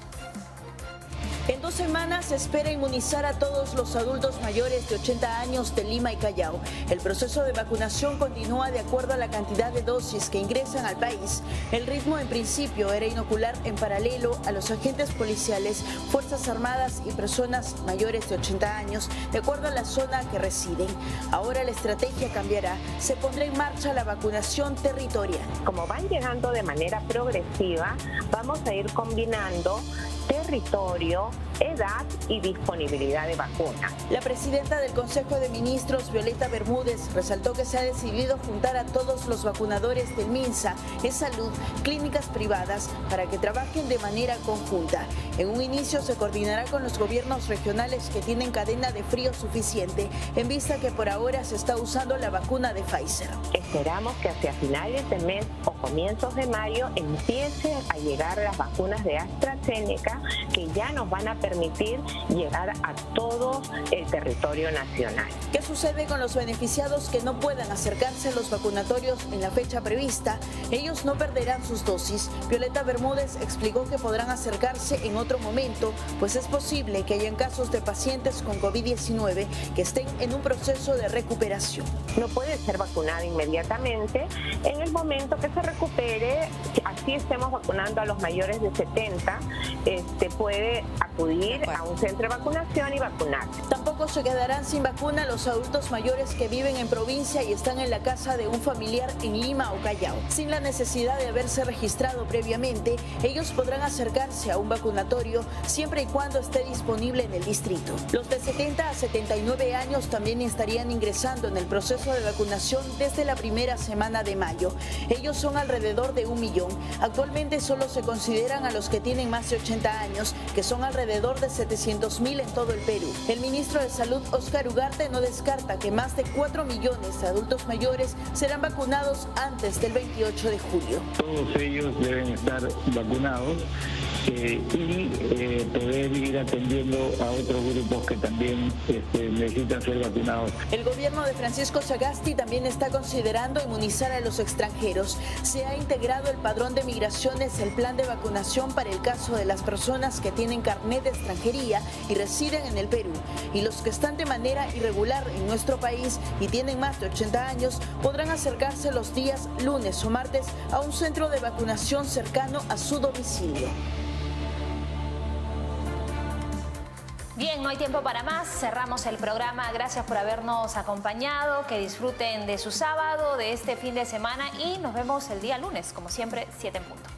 S17: En 2 semanas se espera inmunizar a todos los adultos mayores de 80 años de Lima y Callao. El proceso de vacunación continúa de acuerdo a la cantidad de dosis que ingresan al país. El ritmo en principio era inocular en paralelo a los agentes policiales, Fuerzas Armadas y personas mayores de 80 años, de acuerdo a la zona que residen. Ahora la estrategia cambiará. Se pondrá en marcha la vacunación territorial.
S18: Como van llegando de manera progresiva, vamos a ir combinando territorio, edad y disponibilidad de vacunas.
S17: La presidenta del Consejo de Ministros, Violeta Bermúdez, resaltó que se ha decidido juntar a todos los vacunadores del MINSA en salud, clínicas privadas, para que trabajen de manera conjunta. En un inicio se coordinará con los gobiernos regionales que tienen cadena de frío suficiente, en vista que por ahora se está usando la vacuna de Pfizer.
S18: Esperamos que hacia finales de mes o comienzos de mayo empiecen a llegar las vacunas de AstraZeneca, que ya nos van a permitir llegar a todo el territorio nacional.
S17: ¿Qué sucede con los beneficiados que no puedan acercarse a los vacunatorios en la fecha prevista? Ellos no perderán sus dosis. Violeta Bermúdez explicó que podrán acercarse en otro momento, pues es posible que hayan casos de pacientes con COVID-19 que estén en un proceso de recuperación.
S18: No puede ser vacunada inmediatamente. En el momento que se recupere, así estemos vacunando a los mayores de 70, puede acudir a un centro de vacunación y vacunarse.
S17: Tampoco se quedarán sin vacuna los adultos mayores que viven en provincia y están en la casa de un familiar en Lima o Callao. Sin la necesidad de haberse registrado previamente, ellos podrán acercarse a un vacunatorio siempre y cuando esté disponible en el distrito. Los de 70 a 79 años también estarían ingresando en el proceso de vacunación desde la primera semana de mayo. Ellos son alrededor de 1 millón. Actualmente solo se consideran a los que tienen más de 80 años, que son alrededor alrededor de 700.000 en todo el Perú. El ministro de Salud, Óscar Ugarte, no descarta que más de 4 millones de adultos mayores serán vacunados antes del 28 de julio.
S19: Todos ellos deben estar vacunados y poder ir atendiendo a otros grupos que también necesitan ser vacunados.
S17: El gobierno de Francisco Sagasti también está considerando inmunizar a los extranjeros. Se ha integrado el padrón de migraciones, el plan de vacunación para el caso de las personas que tienen carnet de extranjería y residen en el Perú. Y los que están de manera irregular en nuestro país y tienen más de 80 años podrán acercarse los días lunes o martes a un centro de vacunación cercano a su domicilio.
S1: Bien, no hay tiempo para más. Cerramos el programa. Gracias por habernos acompañado. Que disfruten de su sábado, de este fin de semana y nos vemos el día lunes, como siempre, 7 en punto.